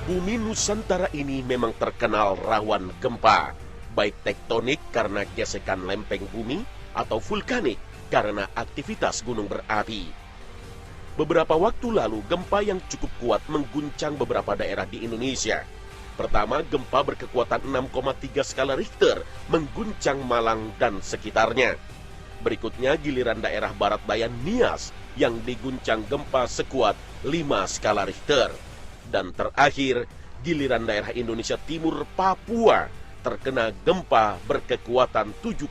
Bumi Nusantara ini memang terkenal rawan gempa, baik tektonik karena gesekan lempeng bumi atau vulkanik karena aktivitas gunung berapi. Beberapa waktu lalu, gempa yang cukup kuat mengguncang beberapa daerah di Indonesia. Pertama, gempa berkekuatan 6,3 skala Richter mengguncang Malang dan sekitarnya. Berikutnya, giliran daerah barat daya Nias yang diguncang gempa sekuat 5 skala Richter. Dan terakhir, giliran daerah Indonesia Timur Papua terkena gempa berkekuatan 7,2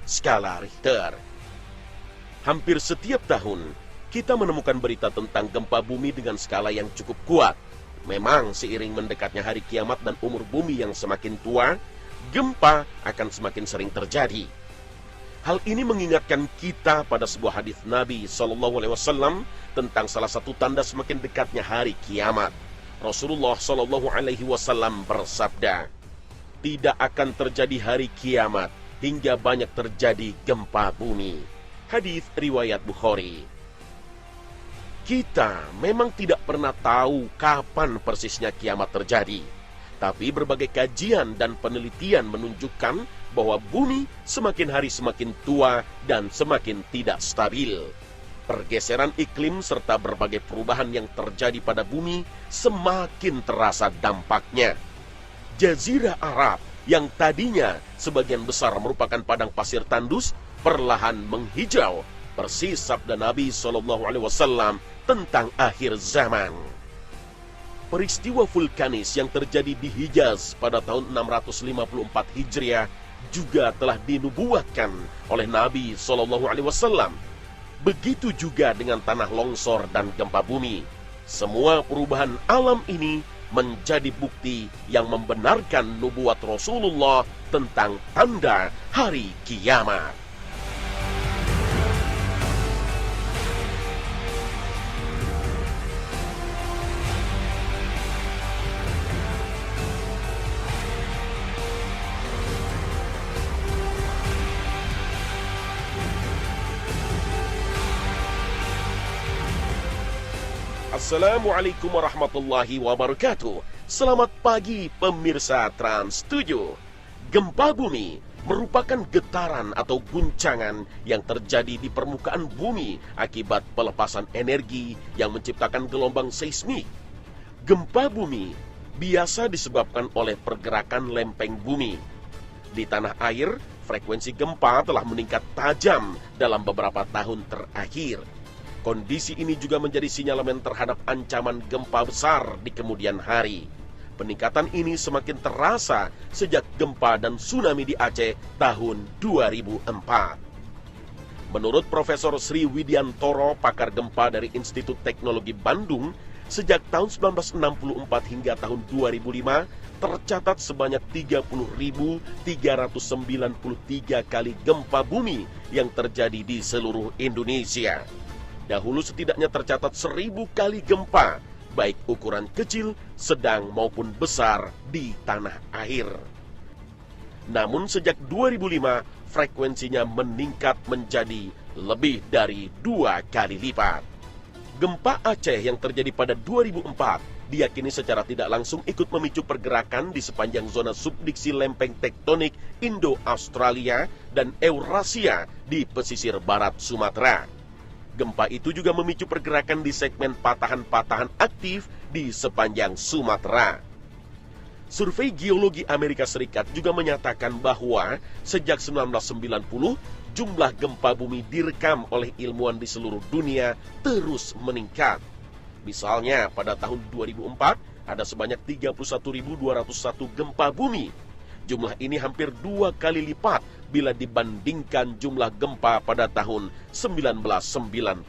skala Richter. Hampir setiap tahun, kita menemukan berita tentang gempa bumi dengan skala yang cukup kuat. Memang seiring mendekatnya hari kiamat dan umur bumi yang semakin tua, gempa akan semakin sering terjadi. Hal ini mengingatkan kita pada sebuah hadis Nabi SAW tentang salah satu tanda semakin dekatnya hari kiamat. Rasulullah SAW bersabda, "Tidak akan terjadi hari kiamat hingga banyak terjadi gempa bumi." Hadis riwayat Bukhari. Kita memang tidak pernah tahu kapan persisnya kiamat terjadi. Tapi berbagai kajian dan penelitian menunjukkan bahwa bumi semakin hari semakin tua dan semakin tidak stabil. Pergeseran iklim serta berbagai perubahan yang terjadi pada bumi semakin terasa dampaknya. Jazirah Arab yang tadinya sebagian besar merupakan padang pasir tandus perlahan menghijau, persis sabda Nabi SAW tentang akhir zaman. Peristiwa vulkanis yang terjadi di Hijaz pada tahun 654 Hijriah juga telah dinubuatkan oleh Nabi SAW. Begitu juga dengan tanah longsor dan gempa bumi. Semua perubahan alam ini menjadi bukti yang membenarkan nubuat Rasulullah tentang tanda hari kiamat. Assalamualaikum warahmatullahi wabarakatuh. Selamat pagi pemirsa Trans 7. Gempa bumi merupakan getaran atau guncangan yang terjadi di permukaan bumi akibat pelepasan energi yang menciptakan gelombang seismik. Gempa bumi biasa disebabkan oleh pergerakan lempeng bumi. Di tanah air, frekuensi gempa telah meningkat tajam dalam beberapa tahun terakhir. Kondisi ini juga menjadi sinyalemen terhadap ancaman gempa besar di kemudian hari. Peningkatan ini semakin terasa sejak gempa dan tsunami di Aceh tahun 2004. Menurut Profesor Sri Widiantoro, pakar gempa dari Institut Teknologi Bandung, sejak tahun 1964 hingga tahun 2005, tercatat sebanyak 30.393 kali gempa bumi yang terjadi di seluruh Indonesia. Dahulu setidaknya tercatat 1.000 kali gempa, baik ukuran kecil, sedang maupun besar di tanah air. Namun sejak 2005, frekuensinya meningkat menjadi lebih dari 2 kali lipat. Gempa Aceh yang terjadi pada 2004 diyakini secara tidak langsung ikut memicu pergerakan di sepanjang zona subduksi lempeng tektonik Indo-Australia dan Eurasia di pesisir barat Sumatera. Gempa itu juga memicu pergerakan di segmen patahan-patahan aktif di sepanjang Sumatera. Survei Geologi Amerika Serikat juga menyatakan bahwa sejak 1990, jumlah gempa bumi direkam oleh ilmuwan di seluruh dunia terus meningkat. Misalnya pada tahun 2004 ada sebanyak 31.201 gempa bumi. Jumlah ini hampir 2 kali lipat bila dibandingkan jumlah gempa pada tahun 1990.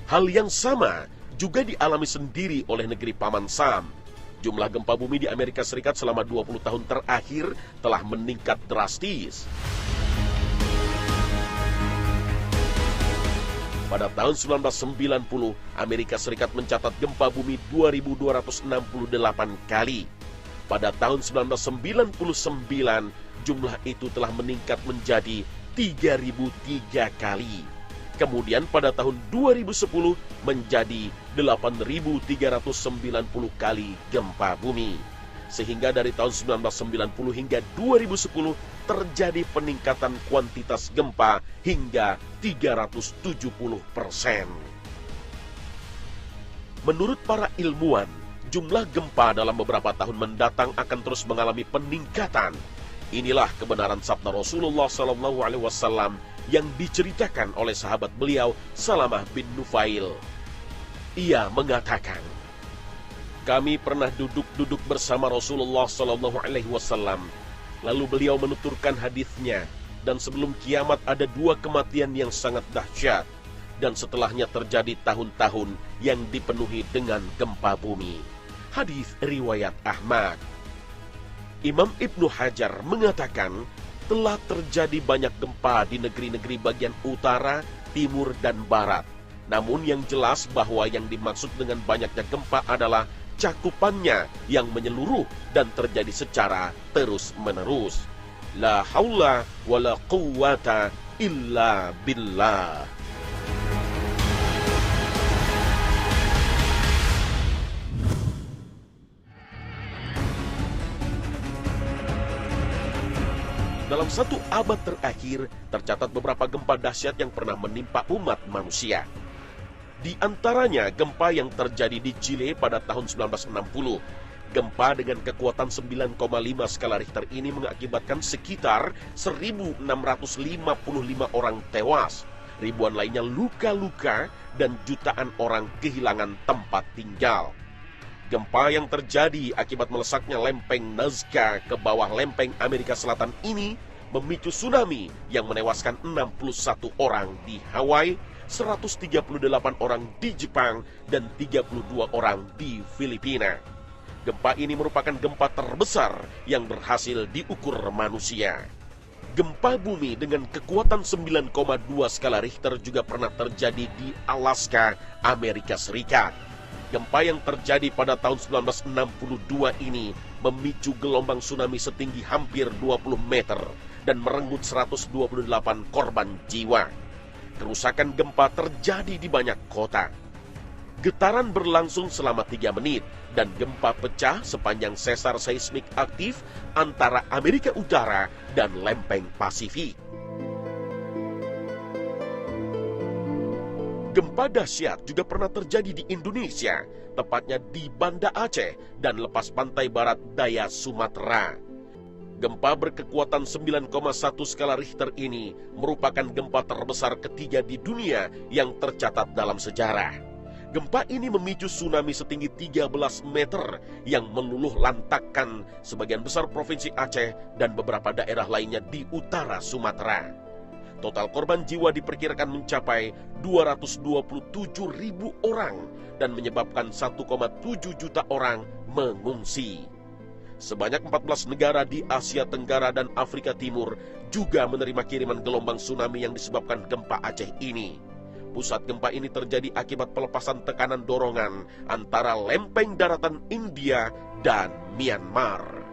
Hal yang sama juga dialami sendiri oleh negeri Paman Sam. Jumlah gempa bumi di Amerika Serikat selama 20 tahun terakhir telah meningkat drastis. Pada tahun 1990, Amerika Serikat mencatat gempa bumi 2.268 kali. Pada tahun 1999, jumlah itu telah meningkat menjadi 3.003 kali. Kemudian pada tahun 2010 menjadi 8.390 kali gempa bumi. Sehingga dari tahun 1990 hingga 2010 terjadi peningkatan kuantitas gempa hingga 370%. Menurut para ilmuwan, jumlah gempa dalam beberapa tahun mendatang akan terus mengalami peningkatan. Inilah kebenaran sabda Rasulullah SAW yang diceritakan oleh sahabat beliau Salamah bin Nufail. Ia mengatakan, kami pernah duduk bersama Rasulullah SAW. Lalu beliau menuturkan hadisnya, dan sebelum kiamat ada dua kematian yang sangat dahsyat, dan setelahnya terjadi tahun-tahun yang dipenuhi dengan gempa bumi. Hadis riwayat Ahmad. Imam Ibnu Hajar mengatakan, telah terjadi banyak gempa di negeri-negeri bagian utara, timur, dan barat. Namun yang jelas bahwa yang dimaksud dengan banyaknya gempa adalah cakupannya yang menyeluruh dan terjadi secara terus-menerus. La haula wa la quwwata illa billah. Dalam satu abad terakhir, tercatat beberapa gempa dahsyat yang pernah menimpa umat manusia. Di antaranya gempa yang terjadi di Chile pada tahun 1960. Gempa dengan kekuatan 9,5 skala Richter ini mengakibatkan sekitar 1.655 orang tewas, ribuan lainnya luka-luka, dan jutaan orang kehilangan tempat tinggal. Gempa yang terjadi akibat melesaknya lempeng Nazca ke bawah lempeng Amerika Selatan ini memicu tsunami yang menewaskan 61 orang di Hawaii, 138 orang di Jepang, dan 32 orang di Filipina. Gempa ini merupakan gempa terbesar yang berhasil diukur manusia. Gempa bumi dengan kekuatan 9,2 skala Richter juga pernah terjadi di Alaska, Amerika Serikat. Gempa yang terjadi pada tahun 1962 ini memicu gelombang tsunami setinggi hampir 20 meter dan merenggut 128 korban jiwa. Kerusakan gempa terjadi di banyak kota. Getaran berlangsung selama 3 menit dan gempa pecah sepanjang sesar seismik aktif antara Amerika Utara dan lempeng Pasifik. Gempa dahsyat juga pernah terjadi di Indonesia, tepatnya di Banda Aceh dan lepas pantai barat daya Sumatera. Gempa berkekuatan 9,1 skala Richter ini merupakan gempa terbesar ketiga di dunia yang tercatat dalam sejarah. Gempa ini memicu tsunami setinggi 13 meter yang meluluh lantakkan sebagian besar provinsi Aceh dan beberapa daerah lainnya di utara Sumatera. Total korban jiwa diperkirakan mencapai 227.000 orang dan menyebabkan 1,7 juta orang mengungsi. Sebanyak 14 negara di Asia Tenggara dan Afrika Timur juga menerima kiriman gelombang tsunami yang disebabkan gempa Aceh ini. Pusat gempa ini terjadi akibat pelepasan tekanan dorongan antara lempeng daratan India dan Myanmar.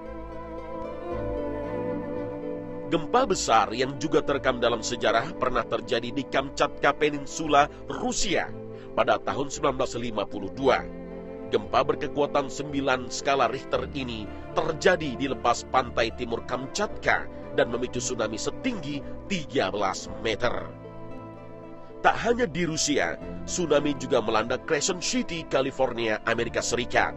Gempa besar yang juga terekam dalam sejarah pernah terjadi di Kamchatka Peninsula, Rusia pada tahun 1952. Gempa berkekuatan 9 skala Richter ini terjadi di lepas pantai timur Kamchatka dan memicu tsunami setinggi 13 meter. Tak hanya di Rusia, tsunami juga melanda Crescent City, California, Amerika Serikat.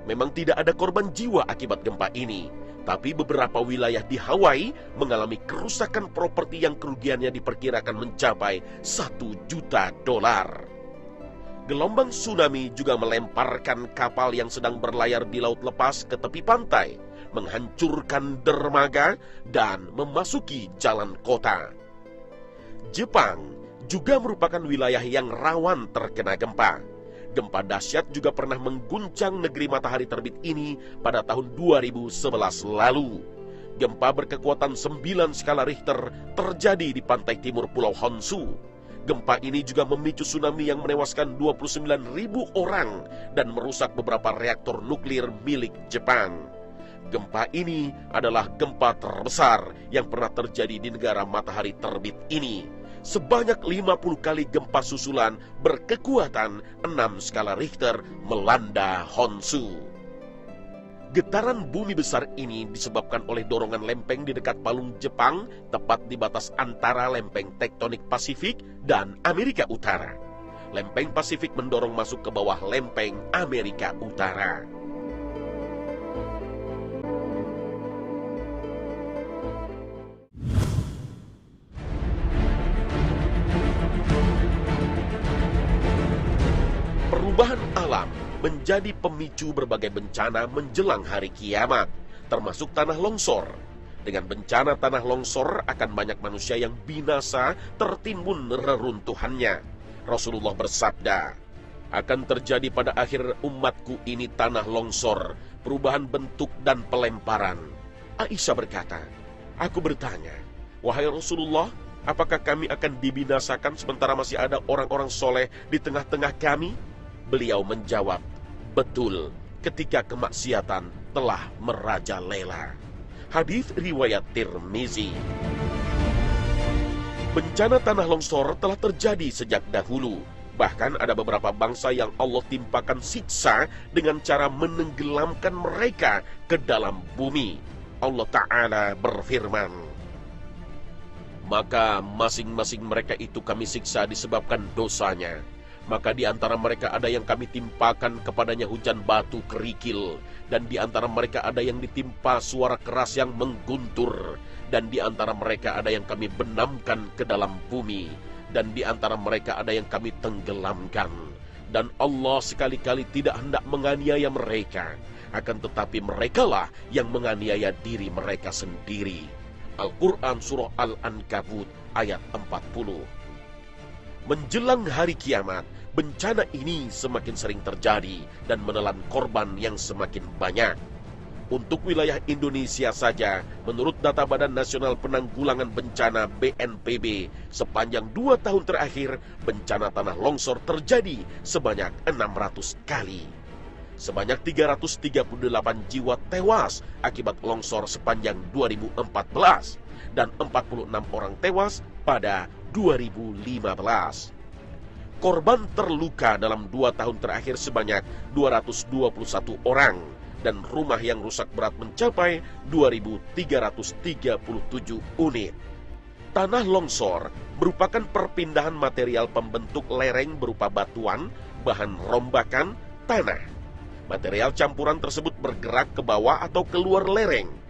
Memang tidak ada korban jiwa akibat gempa ini, tapi beberapa wilayah di Hawaii mengalami kerusakan properti yang kerugiannya diperkirakan mencapai $1 juta. Gelombang tsunami juga melemparkan kapal yang sedang berlayar di laut lepas ke tepi pantai, menghancurkan dermaga, dan memasuki jalan kota. Jepang juga merupakan wilayah yang rawan terkena gempa. Gempa dahsyat juga pernah mengguncang negeri matahari terbit ini pada tahun 2011 lalu. Gempa berkekuatan 9 skala Richter terjadi di pantai timur Pulau Honshu. Gempa ini juga memicu tsunami yang menewaskan 29.000 orang dan merusak beberapa reaktor nuklir milik Jepang. Gempa ini adalah gempa terbesar yang pernah terjadi di negara matahari terbit ini. sebanyak 50 kali gempa susulan berkekuatan 6 skala Richter melanda Honshu. Getaran bumi besar ini disebabkan oleh dorongan lempeng di dekat palung Jepang, tepat di batas antara lempeng tektonik Pasifik dan Amerika Utara. Lempeng Pasifik mendorong masuk ke bawah lempeng Amerika Utara. Perubahan alam menjadi pemicu berbagai bencana menjelang hari kiamat, termasuk tanah longsor. Dengan bencana tanah longsor akan banyak manusia yang binasa tertimbun reruntuhannya. Rasulullah bersabda, akan terjadi pada akhir umatku ini tanah longsor, perubahan bentuk dan pelemparan. Aisyah berkata, aku bertanya, wahai Rasulullah, apakah kami akan dibinasakan sementara masih ada orang-orang soleh di tengah-tengah kami? Beliau menjawab, betul, ketika kemaksiatan telah merajalela. Hadis riwayat Tirmizi. Bencana tanah longsor telah terjadi sejak dahulu. Bahkan ada beberapa bangsa yang Allah timpakan siksa dengan cara menenggelamkan mereka ke dalam bumi. Allah Ta'ala berfirman, maka masing-masing mereka itu kami siksa disebabkan dosanya. Maka di antara mereka ada yang kami timpakan kepadanya hujan batu kerikil, dan di antara mereka ada yang ditimpa suara keras yang mengguntur, dan di antara mereka ada yang kami benamkan ke dalam bumi, dan di antara mereka ada yang kami tenggelamkan. Dan Allah sekali-kali tidak hendak menganiaya mereka, akan tetapi merekalah yang menganiaya diri mereka sendiri. Al-Quran Surah Al-Ankabut ayat 40. Menjelang hari kiamat, bencana ini semakin sering terjadi dan menelan korban yang semakin banyak. Untuk wilayah Indonesia saja, menurut data Badan Nasional Penanggulangan Bencana BNPB, sepanjang 2 tahun terakhir, bencana tanah longsor terjadi sebanyak 600 kali. Sebanyak 338 jiwa tewas akibat longsor sepanjang 2014 dan 46 orang tewas pada 2015. Korban terluka dalam 2 tahun terakhir sebanyak 221 orang dan rumah yang rusak berat mencapai 2.337 unit. Tanah longsor merupakan perpindahan material pembentuk lereng berupa batuan, bahan rombakan, tanah. Material campuran tersebut bergerak ke bawah atau keluar lereng.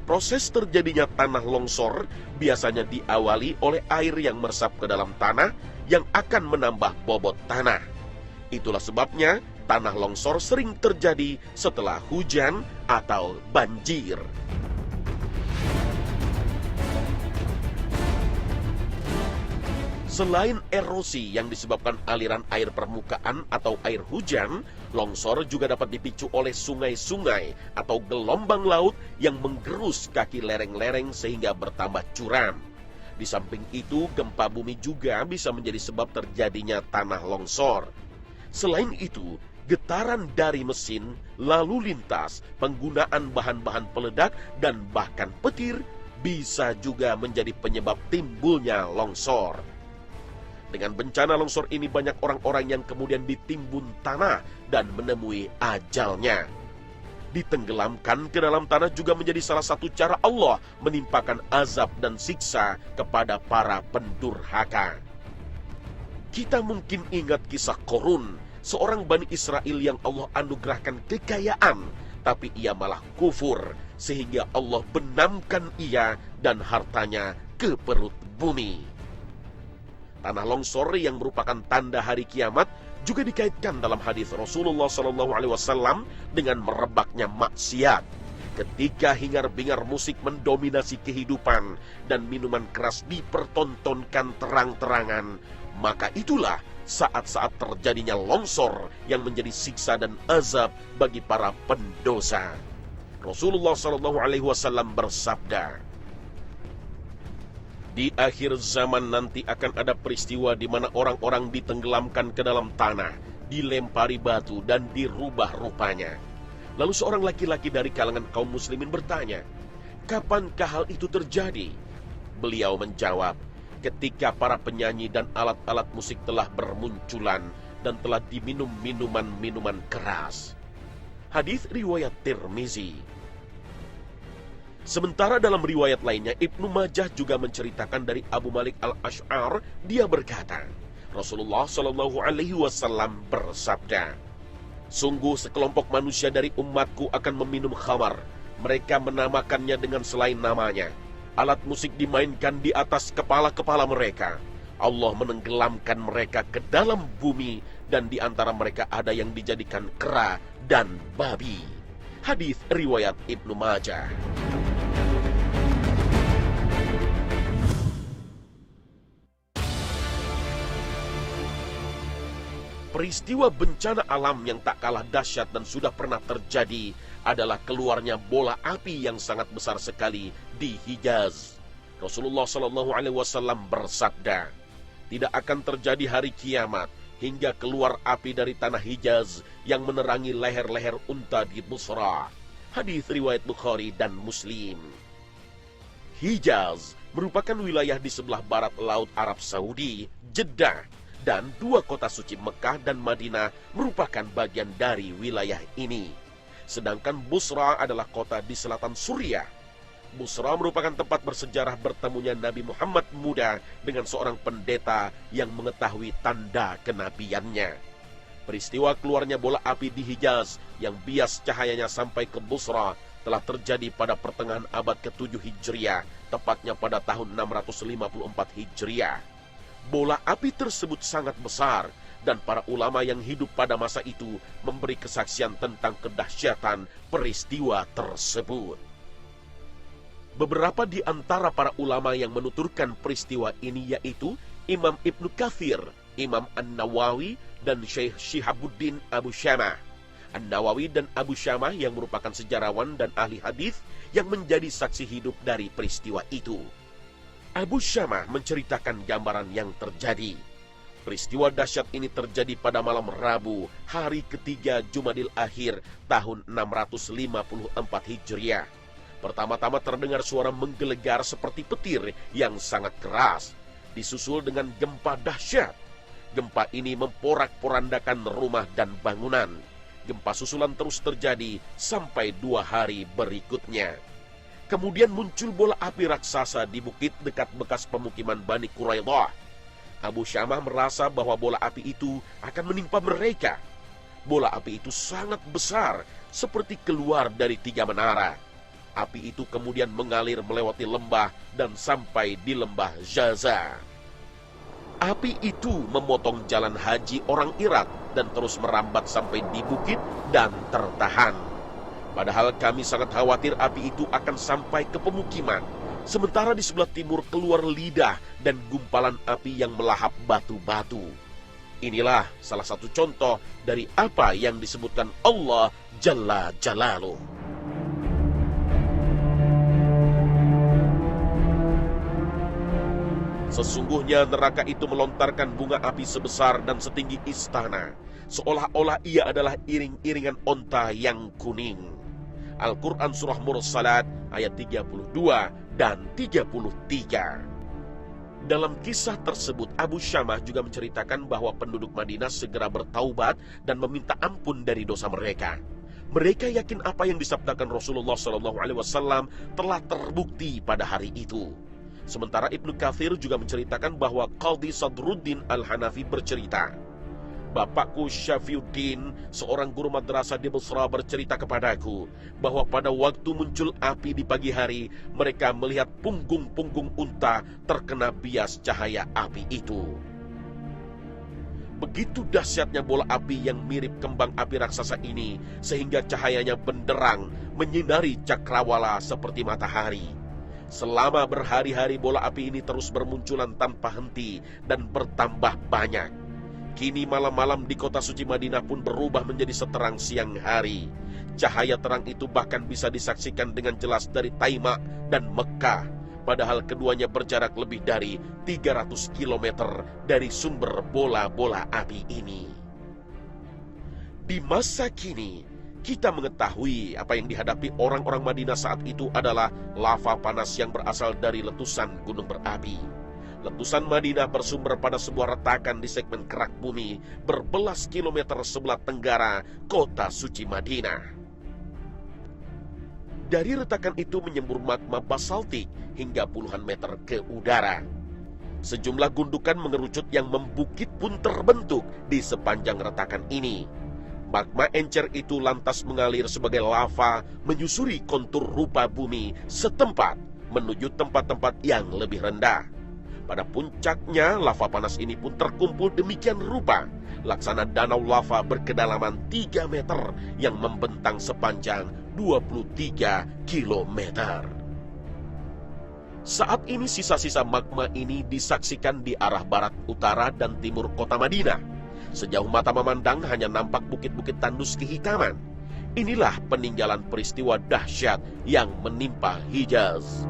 Proses terjadinya tanah longsor biasanya diawali oleh air yang meresap ke dalam tanah yang akan menambah bobot tanah. Itulah sebabnya tanah longsor sering terjadi setelah hujan atau banjir. Selain erosi yang disebabkan aliran air permukaan atau air hujan, longsor juga dapat dipicu oleh sungai-sungai atau gelombang laut yang menggerus kaki lereng-lereng sehingga bertambah curam. Di samping itu, gempa bumi juga bisa menjadi sebab terjadinya tanah longsor. Selain itu, getaran dari mesin, lalu lintas, penggunaan bahan-bahan peledak, dan bahkan petir bisa juga menjadi penyebab timbulnya longsor. Dengan bencana longsor ini banyak orang-orang yang kemudian ditimbun tanah dan menemui ajalnya. Ditenggelamkan ke dalam tanah juga menjadi salah satu cara Allah menimpakan azab dan siksa kepada para pendurhaka. Kita mungkin ingat kisah Qorun, seorang Bani Israel yang Allah anugerahkan kekayaan, tapi ia malah kufur, sehingga Allah benamkan ia dan hartanya ke perut bumi. Tanah longsor yang merupakan tanda hari kiamat juga dikaitkan dalam hadis Rasulullah SAW dengan merebaknya maksiat. Ketika hingar-bingar musik mendominasi kehidupan dan minuman keras dipertontonkan terang-terangan, maka itulah saat-saat terjadinya longsor yang menjadi siksa dan azab bagi para pendosa. Rasulullah SAW bersabda, di akhir zaman nanti akan ada peristiwa di mana orang-orang ditenggelamkan ke dalam tanah, dilempari batu dan dirubah rupanya. Lalu seorang laki-laki dari kalangan kaum muslimin bertanya, kapankah hal itu terjadi? Beliau menjawab, ketika para penyanyi dan alat-alat musik telah bermunculan dan telah diminum minuman-minuman keras. Hadis riwayat Tirmizi. Sementara dalam riwayat lainnya, Ibnu Majah juga menceritakan dari Abu Malik Al-Asy'ar, dia berkata, Rasulullah Shallallahu Alaihi Wasallam bersabda, sungguh sekelompok manusia dari umatku akan meminum khamar. Mereka menamakannya dengan selain namanya. Alat musik dimainkan di atas kepala-kepala mereka. Allah menenggelamkan mereka ke dalam bumi, dan di antara mereka ada yang dijadikan kera dan babi. Hadis riwayat Ibnu Majah. Peristiwa bencana alam yang tak kalah dahsyat dan sudah pernah terjadi adalah keluarnya bola api yang sangat besar sekali di Hijaz. Rasulullah SAW bersabda, tidak akan terjadi hari kiamat hingga keluar api dari tanah Hijaz yang menerangi leher-leher unta di Busra. Hadis riwayat Bukhari dan Muslim. Hijaz merupakan wilayah di sebelah barat Laut Arab Saudi, Jeddah, dan dua kota suci Mekah dan Madinah merupakan bagian dari wilayah ini. Sedangkan Busra adalah kota di selatan Suriah. Busra merupakan tempat bersejarah bertemunya Nabi Muhammad muda dengan seorang pendeta yang mengetahui tanda kenabiannya. Peristiwa keluarnya bola api di Hijaz yang bias cahayanya sampai ke Busra telah terjadi pada pertengahan abad ke-7 Hijriah, tepatnya pada tahun 654 Hijriah. Bola api tersebut sangat besar, dan para ulama yang hidup pada masa itu memberi kesaksian tentang kedahsyatan peristiwa tersebut. Beberapa di antara para ulama yang menuturkan peristiwa ini yaitu Imam Ibnu Katsir, Imam An-Nawawi, dan Syekh Syihabuddin Abu Syamah. An-Nawawi dan Abu Syamah yang merupakan sejarawan dan ahli hadis yang menjadi saksi hidup dari peristiwa itu. Abu Syamah menceritakan gambaran yang terjadi. Peristiwa dahsyat ini terjadi pada malam Rabu, hari ketiga Jumadil Akhir, tahun 654 Hijriah. Pertama-tama terdengar suara menggelegar seperti petir yang sangat keras, disusul dengan gempa dahsyat. Gempa ini memporak-porandakan rumah dan bangunan. Gempa susulan terus terjadi sampai 2 hari berikutnya. Kemudian muncul bola api raksasa di bukit dekat bekas pemukiman Bani Quraidah. Abu Syamah merasa bahwa bola api itu akan menimpa mereka. Bola api itu sangat besar, seperti keluar dari 3 menara. Api itu kemudian mengalir melewati lembah dan sampai di lembah Jaza. Api itu memotong jalan haji orang Irak dan terus merambat sampai di bukit dan tertahan. Padahal kami sangat khawatir api itu akan sampai ke pemukiman. Sementara di sebelah timur keluar lidah dan gumpalan api yang melahap batu-batu. Inilah salah satu contoh dari apa yang disebutkan Allah Jalla Jalaluh. Sesungguhnya neraka itu melontarkan bunga api sebesar dan setinggi istana, seolah-olah ia adalah iring-iringan onta yang kuning. Al-Quran Surah Mursalat ayat 32 dan 33. Dalam kisah tersebut, Abu Syamah juga menceritakan bahwa penduduk Madinah segera bertaubat dan meminta ampun dari dosa mereka. Mereka yakin apa yang disabdakan Rasulullah SAW telah terbukti pada hari itu. Sementara Ibnu Katsir juga menceritakan bahwa Qadhi Sadruddin Al-Hanafi bercerita, bapakku Syafiuddin, seorang guru madrasah di Busra, bercerita kepadaku bahwa pada waktu muncul api di pagi hari, mereka melihat punggung-punggung unta terkena bias cahaya api itu. Begitu dahsyatnya bola api yang mirip kembang api raksasa ini, sehingga cahayanya benderang menyinari cakrawala seperti matahari. Selama berhari-hari bola api ini terus bermunculan tanpa henti dan bertambah banyak. Kini malam-malam di kota suci Madinah pun berubah menjadi seterang siang hari. Cahaya terang itu bahkan bisa disaksikan dengan jelas dari Taima dan Mekah, padahal keduanya berjarak lebih dari 300 km dari sumber bola-bola api ini. Di masa kini, kita mengetahui apa yang dihadapi orang-orang Madinah saat itu adalah lava panas yang berasal dari letusan gunung berapi. Letusan Madinah bersumber pada sebuah retakan di segmen kerak bumi berbelas kilometer sebelah tenggara kota suci Madinah. Dari retakan itu menyembur magma basaltik hingga puluhan meter ke udara. Sejumlah gundukan mengerucut yang membukit pun terbentuk di sepanjang retakan ini. Magma encer itu lantas mengalir sebagai lava menyusuri kontur rupa bumi setempat menuju tempat-tempat yang lebih rendah. Pada puncaknya, lava panas ini pun terkumpul demikian rupa, laksana danau lava berkedalaman 3 meter yang membentang sepanjang 23 kilometer. Saat ini sisa-sisa magma ini disaksikan di arah barat, utara, dan timur kota Madinah. Sejauh mata memandang hanya nampak bukit-bukit tandus kehitaman. Inilah peninggalan peristiwa dahsyat yang menimpa Hijaz.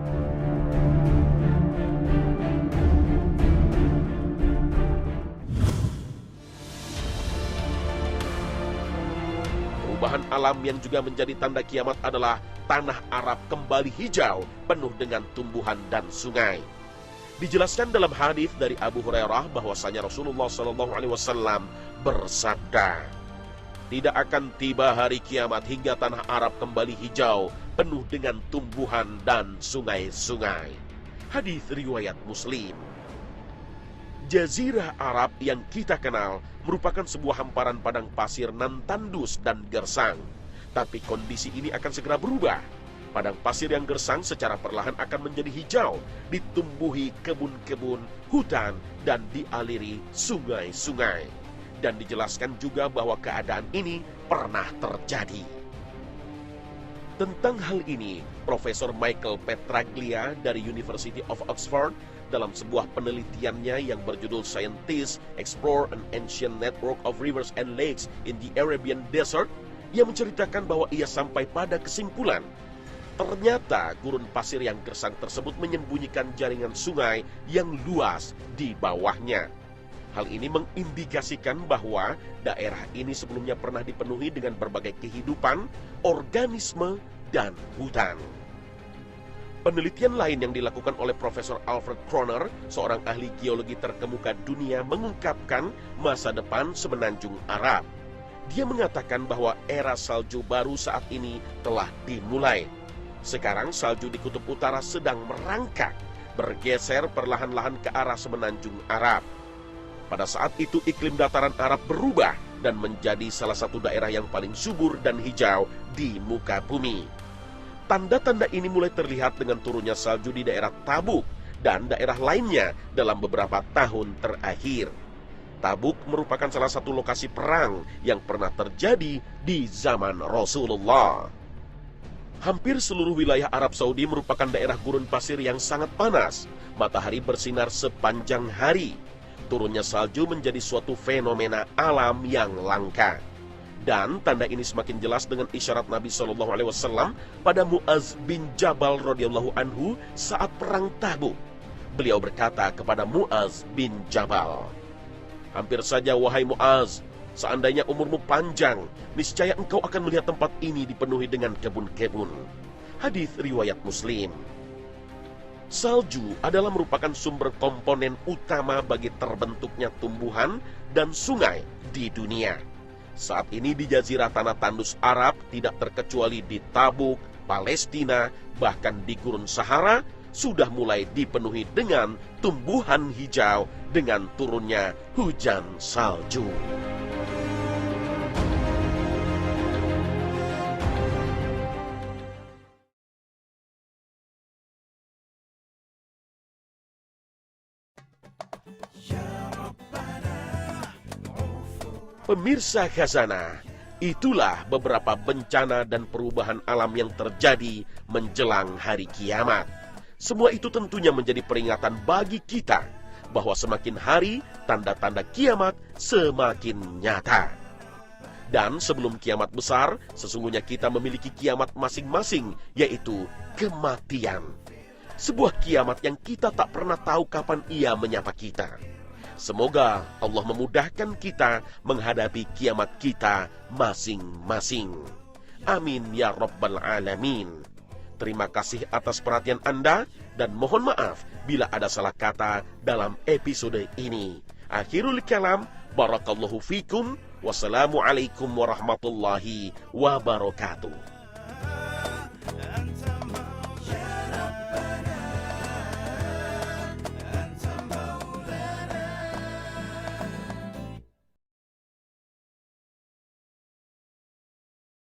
Perubahan alam yang juga menjadi tanda kiamat adalah tanah Arab kembali hijau, penuh dengan tumbuhan dan sungai. Dijelaskan dalam hadis dari Abu Hurairah bahwasanya Rasulullah SAW bersabda, "Tidak akan tiba hari kiamat hingga tanah Arab kembali hijau, penuh dengan tumbuhan dan sungai-sungai." Hadis riwayat Muslim. Jazirah Arab yang kita kenal merupakan sebuah hamparan padang pasir nan tandus dan gersang. Tapi kondisi ini akan segera berubah. Padang pasir yang gersang secara perlahan akan menjadi hijau, ditumbuhi kebun-kebun, hutan, dan dialiri sungai-sungai. Dan dijelaskan juga bahwa keadaan ini pernah terjadi. Tentang hal ini, Profesor Michael Petraglia dari University of Oxford dalam sebuah penelitiannya yang berjudul Scientists Explore an Ancient Network of Rivers and Lakes in the Arabian Desert, ia menceritakan bahwa ia sampai pada kesimpulan ternyata gurun pasir yang gersang tersebut menyembunyikan jaringan sungai yang luas di bawahnya. Hal ini mengindikasikan bahwa daerah ini sebelumnya pernah dipenuhi dengan berbagai kehidupan, organisme, dan hutan. Penelitian lain yang dilakukan oleh Profesor Alfred Kroner, seorang ahli geologi terkemuka dunia, mengungkapkan masa depan semenanjung Arab. Dia mengatakan bahwa era salju baru saat ini telah dimulai. Sekarang salju di kutub utara sedang merangkak, bergeser perlahan-lahan ke arah semenanjung Arab. Pada saat itu iklim dataran Arab berubah dan menjadi salah satu daerah yang paling subur dan hijau di muka bumi. Tanda-tanda ini mulai terlihat dengan turunnya salju di daerah Tabuk dan daerah lainnya dalam beberapa tahun terakhir. Tabuk merupakan salah satu lokasi perang yang pernah terjadi di zaman Rasulullah. Hampir seluruh wilayah Arab Saudi merupakan daerah gurun pasir yang sangat panas. Matahari bersinar sepanjang hari. Turunnya salju menjadi suatu fenomena alam yang langka. Dan tanda ini semakin jelas dengan isyarat Nabi SAW pada Mu'az bin Jabal radhiyallahu anhu saat perang Tabuk. Beliau berkata kepada Mu'az bin Jabal, "Hampir saja wahai Mu'az, seandainya umurmu panjang, niscaya engkau akan melihat tempat ini dipenuhi dengan kebun-kebun." Hadis riwayat Muslim. Salju adalah merupakan sumber komponen utama bagi terbentuknya tumbuhan dan sungai di dunia. Saat ini di jazirah tanah tandus Arab, tidak terkecuali di Tabuk, Palestina, bahkan di Gurun Sahara, sudah mulai dipenuhi dengan tumbuhan hijau dengan turunnya hujan salju. Pemirsa Khazanah, itulah beberapa bencana dan perubahan alam yang terjadi menjelang hari kiamat. Semua itu tentunya menjadi peringatan bagi kita bahwa semakin hari tanda-tanda kiamat semakin nyata. Dan sebelum kiamat besar, sesungguhnya kita memiliki kiamat masing-masing, yaitu kematian. Sebuah kiamat yang kita tak pernah tahu kapan ia menyapa kita. Semoga Allah memudahkan kita menghadapi kiamat kita masing-masing. Amin ya Rabbal Alamin. Terima kasih atas perhatian Anda dan mohon maaf bila ada salah kata dalam episode ini. Akhirul kalam, barakallahu fikum, wassalamualaikum warahmatullahi wabarakatuh.